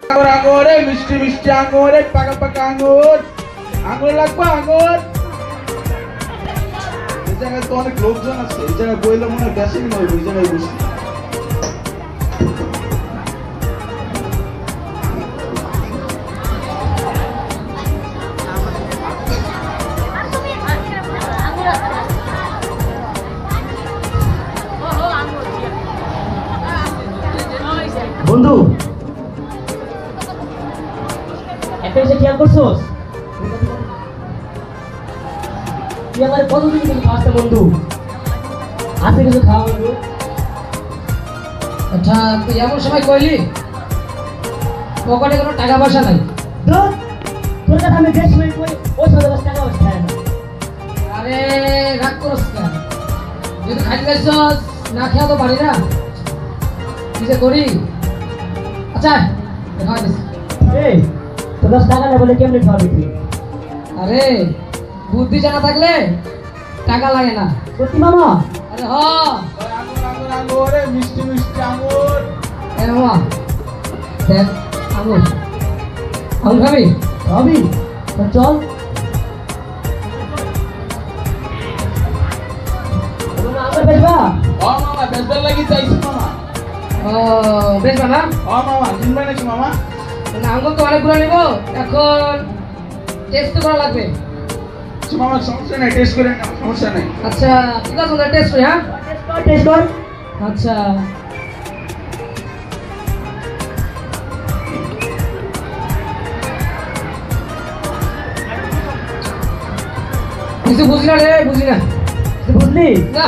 আঙুর মিষ্টি মিষ্টি আঙুর পাকা পাকা আঙুর আঙুর লাগবে আঙুর এই জায়গায় তো অনেক লোকজন আছে এই জায়গায় বইলে মনে হয় বেশি নয় ওই জায়গায় বসে বন্ধু একটা বিষয় খেয়াল করছোস তুই আমার কতদিন কিন্তু খাওয়াতে বন্ধু হাতে কিছু খাওয়া বন্ধু আচ্ছা তুই এমন সময় কইলি পকেটে কোনো টাকা পয়সা নাই তোর কথা আমি বেশ সময় কই ওই সব টাকা পয়সা খায় না আরে রাগ করস কেন যদি খাইতে যাচ্ছস না খেয়া তো পারি না কি যে করি আচ্ছা দেখা দিস এই তোর কাছে টাকা না বলে কেমনে খাওয়াবি তুই আরে বুদ্ধি জানা থাকলে টাকা লাগে না সত্যি মামা আরে আঙুর আঙুর মিষ্টি মিষ্টি আঙুর এ মামা দেখ আঙুর আঙুর খাবি খাবি তো চল আমার বেশবা ও মামা বেজবার লাগি চাইছি মামা ও বেশ না ও মামা কিনবে নাকি মামা না আঙুর তো অনেকগুলো নেব এখন টেস্ট করা লাগবে মামা সমস্যা নাই টেস্ট করে না সমস্যা নাই আচ্ছা ঠিক আছে ওটা টেস্ট করি হ্যাঁ টেস্ট কর আচ্ছা কিছু বুঝি না রে বুঝি না বুঝলি না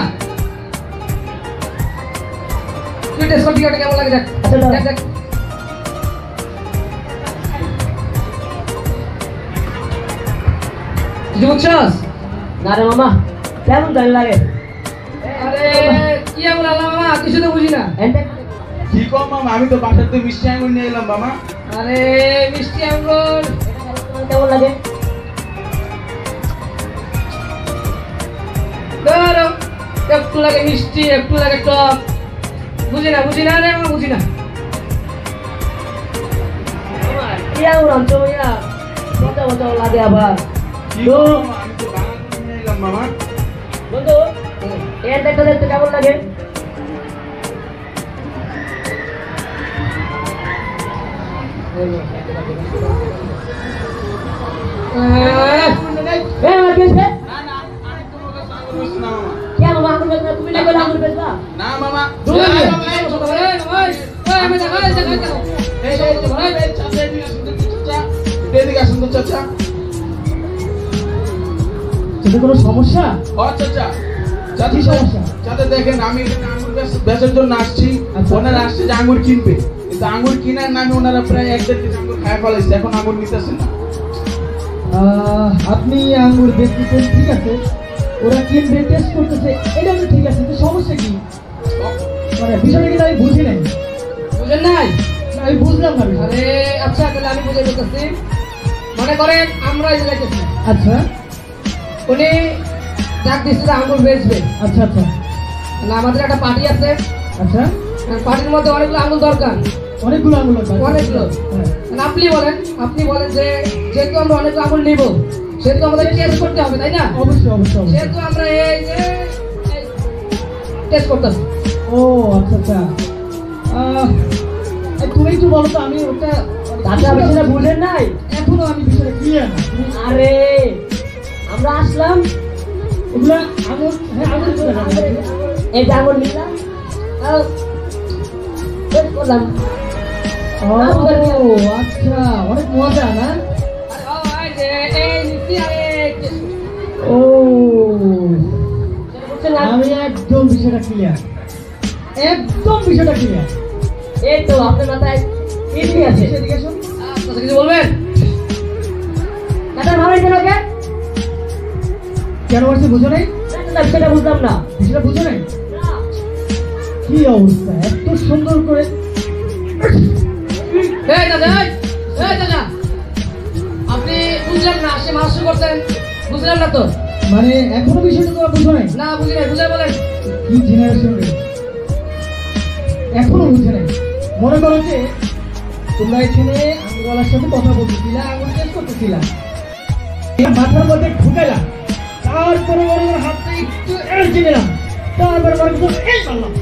তুই টেস্ট কর টিকাটা কেমন লাগে দেখ আচ্ছা, দাও। দেখ দেখ কিছু বুঝছস না রে মামা কেমন গান লাগে আরে কি এমন আল্লাহ মামা কিছু তো বুঝি না কি কম মামা আমি তো বাসার থেকে মিষ্টি আঙুর নিয়ে এলাম মামা আরে মিষ্টি আঙ্গুর কেমন লাগে ধরো একটু লাগে মিষ্টি একটু লাগে টক বুঝি না রে মামা বুঝি না কি আঙুর আনছো ভাইয়া মজা মজা লাগে আবার কি কম মামা আমি তো বাগান থেকে নিয়ে এলাম মামা বন্ধু এর দেখতে দেখতে কেমন লাগে না না আরেকটু মজা আঙুর বেশ না মামা क्या मामा आंगुर बेचना तुम्हें नहीं बोला आंगुर बेचना না মামা দূর এই থেকে মামা, এই এই কথা বলে এই আমি দেখা এই এদিকে আসুন তো চাচা সেটা কোনো সমস্যা ও চাচা কি সমস্যা? চাচা দেখেন আমি এখানে আঙুর বেচার জন্য আসছি আচ্ছা। ওনারা আসছে যে আঙুর কিনবে কিন্তু আঙুর কেনার নামে ওনারা প্রায় 1.5 কেজি আঙুর খায় ফেলাইছে এখন আঙুর নিতেছে না আপনি আঙ্গুর দেখতেছেন ঠিক আছে ওরা কিনবে টেস্ট করতেছে এটা তো ঠিক আছে তো সমস্যা কি মানে বিষয়টা কিন্তু আমি বুঝি নাই বুঝেন নাই না, আমি বুঝলাম না বিষয়টা। আরে আচ্ছা তাহলে আমি বুঝে বলতেছি মনে করেন আমরা এই যাইতেছি আচ্ছা উনি ডাক দিচ্ছে যে আঙ্গুর বেচবে আচ্ছা আচ্ছা না আমাদের একটা পার্টি আছে আচ্ছা পার্টির মধ্যে অনেকগুলো আঙ্গুর দরকার অনেকগুলো আঙ্গুর আছে অনেকগুলো হ্যাঁ। আপনি বলেন যে যেহেতু আমরা অনেক আঙুর নিব সেহেতু আমাদের টেস্ট করতে হবে তাই না অবশ্যই অবশ্যই অবশ্যই সেহেতু আমরা এই যে টেস্ট করতেছি ও আচ্ছা আচ্ছা তুমি একটু বলো তো আমি ওটা দাদা বিষয়টা বুঝেন নাই এখনো আমি বিষয়টা ক্লিয়ার না আরে আমরা আসলাম এগুলা আঙুর হ্যাঁ আঙুর এই যে আঙুর নিলাম আর টেস্ট করলাম ও আচ্ছা অনেক মজা না ও আমি একদম বিষয়টা ক্লিয়ার একদম বিষয়টা ক্লিয়ার এই তো আপনার মাথায় ইডলি আছে এদিকে শুন কিছু বলবেন দাদা ভালো কেন কেন বলছি বুঝো নাই সেটা বুঝলাম না বিষয়টা বুঝো নাই কি অবস্থা এত সুন্দর করে দাদা আপনি বুঝলেন না সে মাংস করছেন বুঝলাম না তো মানে এখনো বিষয়টা তোমরা বুঝো নাই না বুঝি নাই বুঝে বলেন কি জেনারেশন এখনো বুঝে নাই মনে করো যে তোমরা এখানে আঙ্গুরওয়ালার সাথে কথা বলতেছিলা, আঙ্গুর টেস্ট করতেছিলা, মাথার মধ্যে ঢুকাইলাম, তারপরে ওর হাতটা একটু এড়ে নিলাম, তারপরে এই মারলাম।